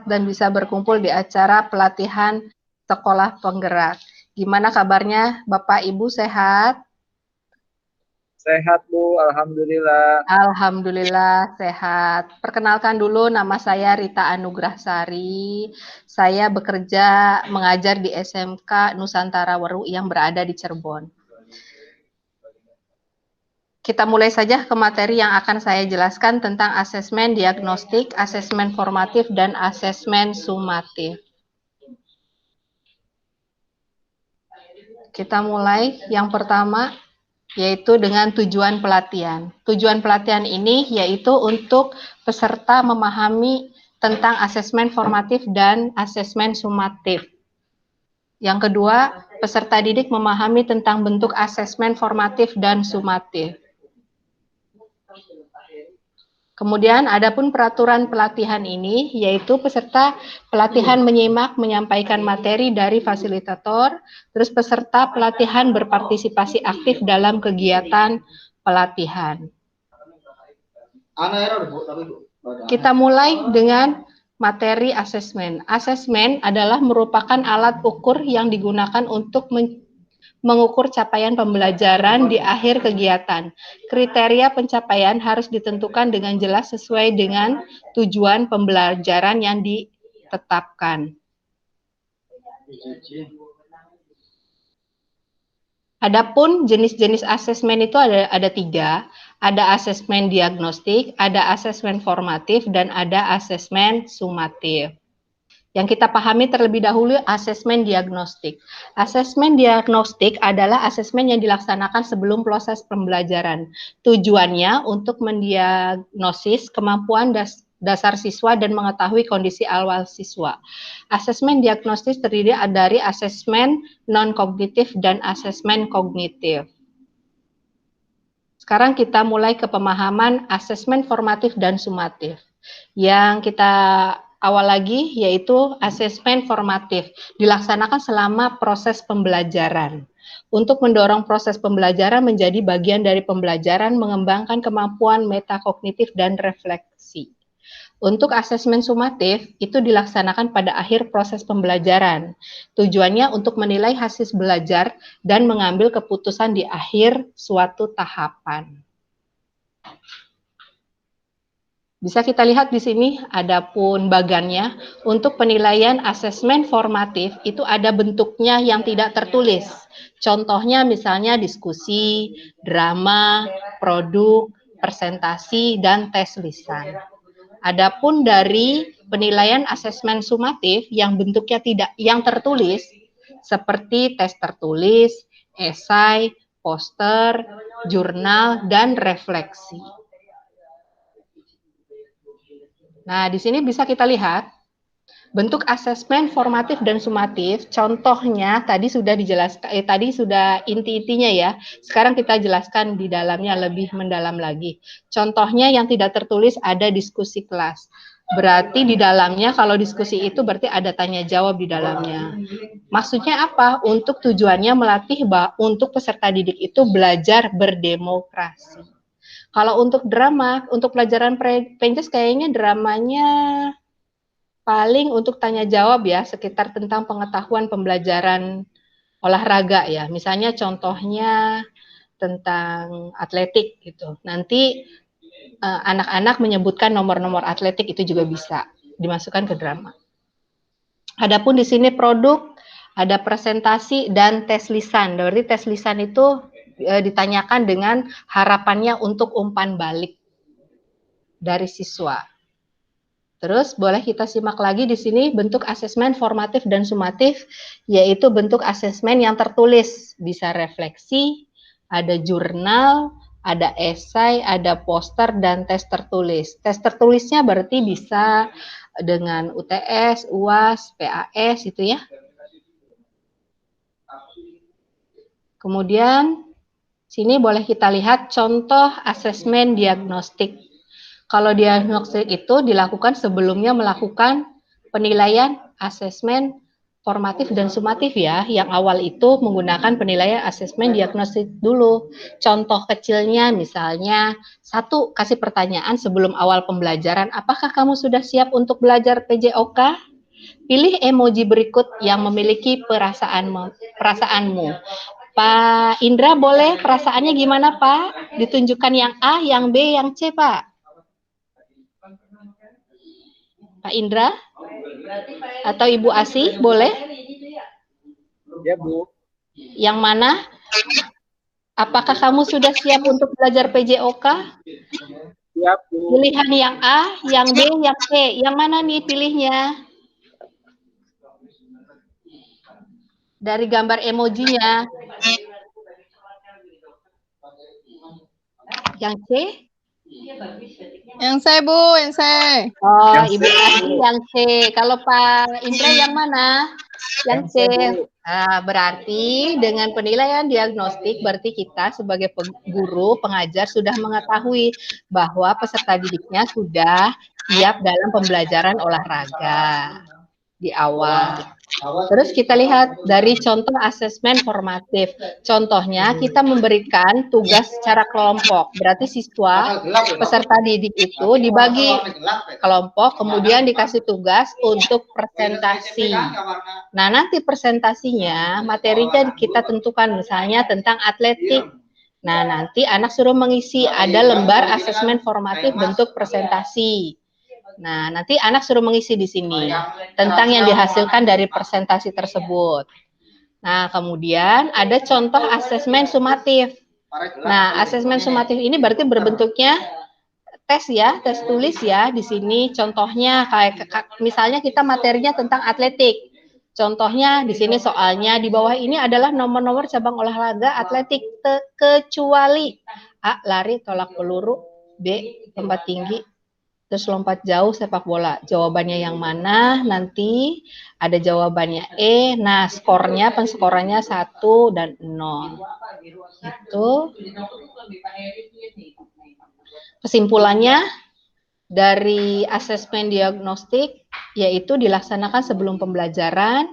dan bisa berkumpul di acara pelatihan sekolah penggerak. Gimana kabarnya Bapak Ibu, sehat? Sehat Bu, Alhamdulillah. Alhamdulillah sehat. Perkenalkan dulu, nama saya Rita Anugrahsari. Saya bekerja mengajar di SMK Nusantara Weru yang berada di Cirebon. Kita mulai saja ke materi yang akan saya jelaskan tentang asesmen diagnostik, asesmen formatif, dan asesmen sumatif. Kita mulai yang pertama, yaitu dengan tujuan pelatihan. Tujuan pelatihan ini yaitu untuk peserta memahami tentang asesmen formatif dan asesmen sumatif. Yang kedua, peserta didik memahami tentang bentuk asesmen formatif dan sumatif. Kemudian adapun peraturan pelatihan ini, yaitu peserta pelatihan menyimak, menyampaikan materi dari fasilitator, terus peserta pelatihan berpartisipasi aktif dalam kegiatan pelatihan. Kita mulai dengan materi asesmen. Asesmen adalah merupakan alat ukur yang digunakan untuk mengukur capaian pembelajaran di akhir kegiatan. Kriteria pencapaian harus ditentukan dengan jelas sesuai dengan tujuan pembelajaran yang ditetapkan. Adapun jenis-jenis asesmen itu ada tiga. Ada asesmen diagnostik, ada asesmen formatif, dan ada asesmen sumatif. Yang kita pahami terlebih dahulu asesmen diagnostik. Asesmen diagnostik adalah asesmen yang dilaksanakan sebelum proses pembelajaran. Tujuannya untuk mendiagnosis kemampuan dasar siswa dan mengetahui kondisi awal siswa. Asesmen diagnostik terdiri dari asesmen non-kognitif dan asesmen kognitif. Sekarang kita mulai ke pemahaman asesmen formatif dan sumatif. Yang kita awal lagi yaitu asesmen formatif, dilaksanakan selama proses pembelajaran. Untuk mendorong proses pembelajaran menjadi bagian dari pembelajaran, mengembangkan kemampuan metakognitif dan refleksi. Untuk asesmen sumatif, itu dilaksanakan pada akhir proses pembelajaran. Tujuannya untuk menilai hasil belajar dan mengambil keputusan di akhir suatu tahapan. Bisa kita lihat di sini, adapun bagannya, untuk penilaian asesmen formatif itu ada bentuknya yang tidak tertulis. Contohnya misalnya diskusi, drama, produk, presentasi, dan tes lisan. Adapun dari penilaian asesmen sumatif yang bentuknya yang tertulis, seperti tes tertulis, esai, poster, jurnal, dan refleksi. Nah, di sini bisa kita lihat bentuk asesmen formatif dan sumatif. Contohnya tadi sudah dijelaskan, tadi sudah inti-intinya ya. Sekarang kita jelaskan di dalamnya lebih mendalam lagi. Contohnya yang tidak tertulis ada diskusi kelas. Berarti di dalamnya kalau diskusi itu berarti ada tanya jawab di dalamnya. Maksudnya apa? Untuk tujuannya melatih untuk peserta didik itu belajar berdemokrasi. Kalau untuk drama, untuk pelajaran Prenjas kayaknya dramanya paling untuk tanya jawab ya, sekitar tentang pengetahuan pembelajaran olahraga ya. Misalnya contohnya tentang atletik gitu. Nanti anak-anak menyebutkan nomor-nomor atletik itu juga bisa dimasukkan ke drama. Adapun di sini produk, ada presentasi dan tes lisan. Berarti tes lisan itu ditanyakan dengan harapannya untuk umpan balik dari siswa. Terus boleh kita simak lagi di sini bentuk asesmen formatif dan sumatif, yaitu bentuk asesmen yang tertulis, bisa refleksi, ada jurnal, ada esai, ada poster, dan tes tertulis. Tes tertulisnya berarti bisa dengan UTS, UAS, PAS itu ya. Kemudian sini boleh kita lihat contoh asesmen diagnostik. Kalau diagnostik itu dilakukan sebelumnya melakukan penilaian asesmen formatif dan sumatif ya. Yang awal itu menggunakan penilaian asesmen diagnostik dulu. Contoh kecilnya misalnya, satu, kasih pertanyaan sebelum awal pembelajaran, apakah kamu sudah siap untuk belajar PJOK? Pilih emoji berikut yang memiliki perasaanmu. Pak Indra boleh perasaannya gimana Pak? Ditunjukkan yang A, yang B, yang C Pak. Pak Indra? Atau Ibu Asih boleh? Ya, Bu. Yang mana? Apakah kamu sudah siap untuk belajar PJOK? Siap, Bu. Pilihan yang A, yang B, yang C. Yang mana nih pilihnya? Dari gambar emojinya. Yang C? Yang C, Bu, yang C. Oh, Yang Ibu C, Asih Bu. yang C. Kalau Pak Indra yang mana? Yang C. Bu. Nah, berarti dengan penilaian diagnostik, berarti kita sebagai guru, pengajar sudah mengetahui bahwa peserta didiknya sudah siap dalam pembelajaran olahraga di awal. Terus kita lihat dari contoh asesmen formatif. Contohnya kita memberikan tugas secara kelompok. Berarti siswa peserta didik itu dibagi kelompok, kemudian dikasih tugas untuk presentasi. Nah, nanti presentasinya materinya kita tentukan misalnya tentang atletik. Nah, nanti anak suruh mengisi ada lembar asesmen formatif bentuk presentasi. Nah, nanti anak suruh mengisi di sini tentang yang dihasilkan dari presentasi tersebut. Nah, kemudian ada contoh asesmen sumatif. Nah, asesmen sumatif ini berarti berbentuknya tes ya, tes tulis ya. Di sini contohnya kayak misalnya kita materinya tentang atletik. Contohnya di sini soalnya di bawah ini adalah nomor-nomor cabang olahraga atletik kecuali A. Lari tolak peluru, B. Lompat tinggi, terus lompat jauh sepak bola. Jawabannya yang mana? Nanti ada jawabannya E. Nah, skornya, penskorannya 1 dan 0. Itu. Kesimpulannya dari asesmen diagnostik yaitu dilaksanakan sebelum pembelajaran,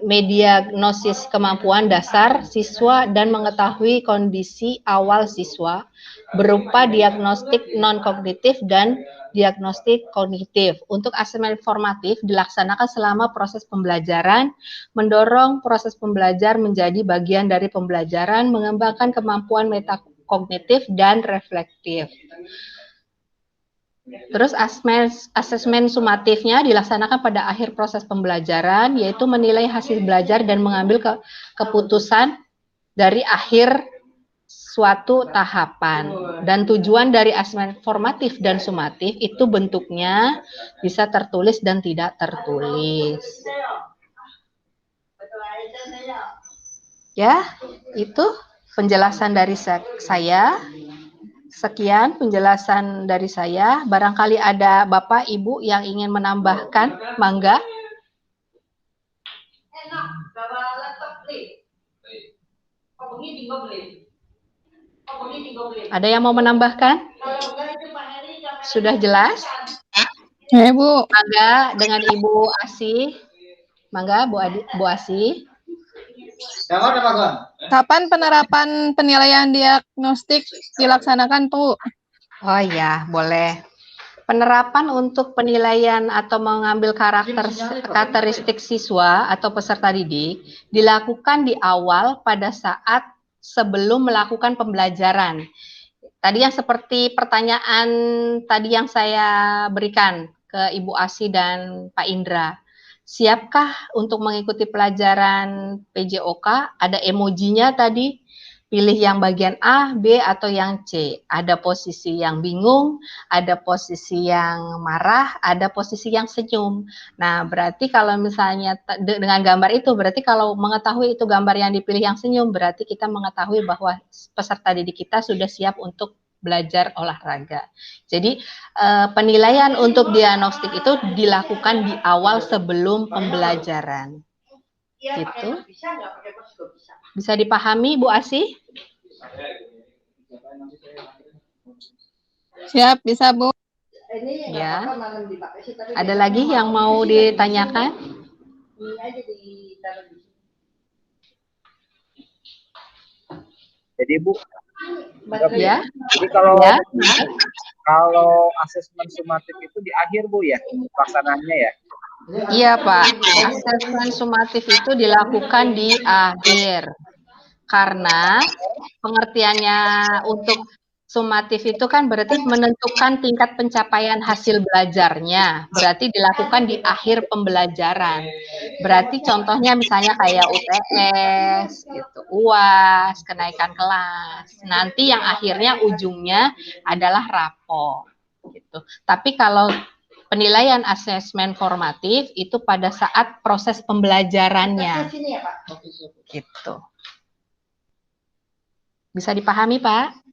mediagnosis kemampuan dasar siswa dan mengetahui kondisi awal siswa berupa diagnostik non-kognitif dan diagnostik kognitif. Untuk asesmen formatif dilaksanakan selama proses pembelajaran, mendorong proses pembelajar menjadi bagian dari pembelajaran, mengembangkan kemampuan metakognitif dan reflektif. Terus asesmen sumatifnya dilaksanakan pada akhir proses pembelajaran, yaitu menilai hasil belajar dan mengambil keputusan dari akhir suatu tahapan. Dan tujuan dari asesmen formatif dan sumatif itu bentuknya bisa tertulis dan tidak tertulis. Ya, itu penjelasan dari saya. Sekian penjelasan dari saya. Barangkali ada Bapak, Ibu yang ingin menambahkan, mangga. Ada yang mau menambahkan? Sudah jelas? Ya, Bu. Mangga dengan Ibu Asih. Mangga, Bu Asih. Kapan penerapan penilaian diagnostik dilaksanakan, Bu? Oh iya, boleh. Penerapan untuk penilaian atau mengambil karakteristik siswa atau peserta didik dilakukan di awal pada saat sebelum melakukan pembelajaran. Tadi yang seperti pertanyaan tadi yang saya berikan ke Ibu Asih dan Pak Indra. Siapkah untuk mengikuti pelajaran PJOK? Ada emojinya tadi. Pilih yang bagian A, B, atau yang C. Ada posisi yang bingung, ada posisi yang marah, ada posisi yang senyum. Nah, berarti kalau misalnya dengan gambar itu, berarti kalau mengetahui itu gambar yang dipilih yang senyum, berarti kita mengetahui bahwa peserta didik kita sudah siap untuk belajar olahraga. Jadi penilaian untuk diagnostik itu dilakukan di awal sebelum pembelajaran. Gitu. Bisa dipahami, Bu Asih? Siap, bisa, Bu. Ya. Ada lagi yang mau ditanyakan? Ini aja ditaruh di sini. Jadi Bu, Ya. jadi kalau Ya. kalau asesmen sumatif itu di akhir Bu ya pelaksanaannya ya? Iya Pak, asesmen sumatif itu dilakukan di akhir. Karena pengertiannya untuk sumatif itu kan berarti menentukan tingkat pencapaian hasil belajarnya. Berarti dilakukan di akhir pembelajaran. Berarti contohnya misalnya kayak UTS, gitu, UAS, kenaikan kelas. Nanti yang akhirnya ujungnya adalah rapor. Gitu. Tapi kalau penilaian asesmen formatif itu pada saat proses pembelajarannya. Gitu. Bisa dipahami, Pak?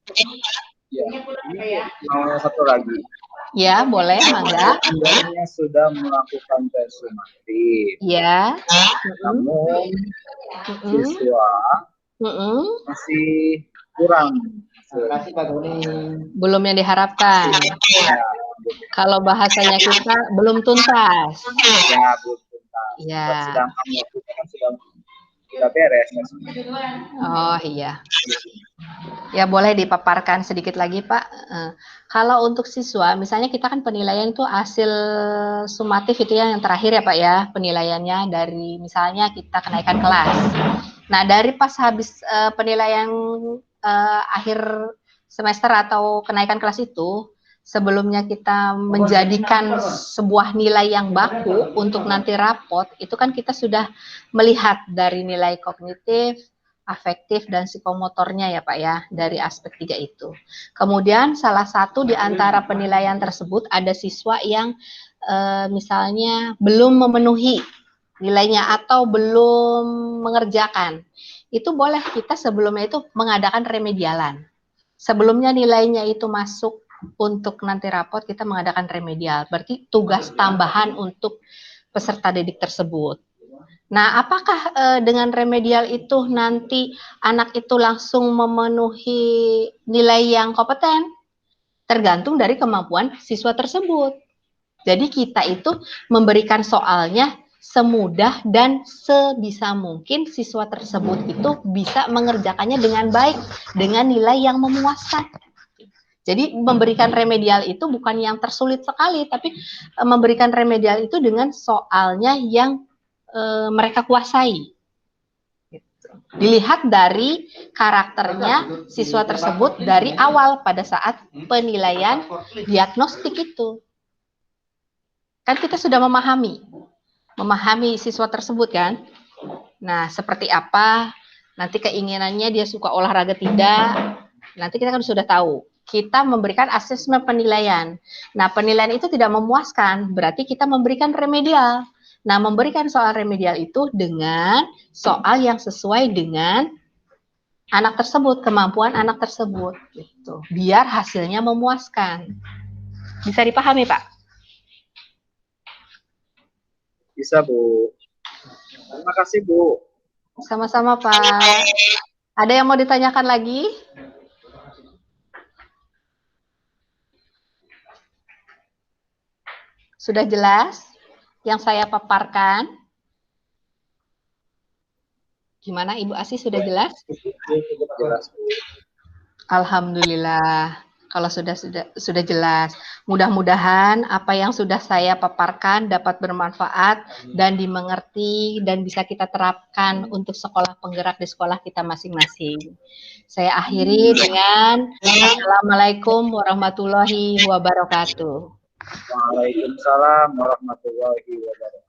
Ya. Ini mau satu lagi. Ya, boleh, mangga. Sebenarnya sudah melakukan tes sumatif. Ya. Namun siswa masih kurang. Belum yang diharapkan. Ya, Kalau bahasanya kita belum tuntas. ya belum tuntas. Ya. Sedangkan waktunya kan sudah beres. Oh iya. Ya boleh dipaparkan sedikit lagi Pak. Kalau untuk siswa, misalnya kita kan penilaian itu hasil sumatif itu yang terakhir ya Pak ya, penilaiannya dari misalnya kita kenaikan kelas. Nah dari pas habis penilaian akhir semester atau kenaikan kelas itu, sebelumnya kita menjadikan sebuah nilai yang baku untuk nanti rapot, itu kan kita sudah melihat dari nilai kognitif, afektif, dan psikomotornya ya Pak ya, dari aspek 3 itu. Kemudian salah satu di antara penilaian tersebut ada siswa yang misalnya belum memenuhi nilainya atau belum mengerjakan. Itu boleh kita sebelumnya itu mengadakan remedialan. Sebelumnya nilainya itu masuk untuk nanti rapot, kita mengadakan remedial. Berarti tugas tambahan untuk peserta didik tersebut. Nah, apakah dengan remedial itu nanti anak itu langsung memenuhi nilai yang kompeten? Tergantung dari kemampuan siswa tersebut. Jadi kita itu memberikan soalnya semudah dan sebisa mungkin siswa tersebut itu bisa mengerjakannya dengan baik, dengan nilai yang memuaskan. Jadi memberikan remedial itu bukan yang tersulit sekali, tapi memberikan remedial itu dengan soalnya yang mereka kuasai. Dilihat dari karakternya siswa tersebut dari awal pada saat penilaian diagnostik itu. Kan kita sudah memahami siswa tersebut kan. Nah, seperti apa, nanti keinginannya dia suka olahraga tidak, nanti kita kan sudah tahu. Kita memberikan asesmen penilaian. Nah, penilaian itu tidak memuaskan, berarti kita memberikan remedial. Nah, memberikan soal remedial itu dengan soal yang sesuai dengan anak tersebut, kemampuan anak tersebut, gitu. Biar hasilnya memuaskan. Bisa dipahami, Pak? Bisa, Bu. Terima kasih, Bu. Sama-sama, Pak. Ada yang mau ditanyakan lagi? Sudah jelas yang saya paparkan? Gimana Ibu Asi, sudah jelas? Jelas, Bu. Alhamdulillah. Kalau sudah jelas. Mudah-mudahan apa yang sudah saya paparkan dapat bermanfaat dan dimengerti dan bisa kita terapkan untuk sekolah penggerak di sekolah kita masing-masing. Saya akhiri dengan Assalamualaikum warahmatullahi wabarakatuh. Waalaikumsalam warahmatullahi wabarakatuh.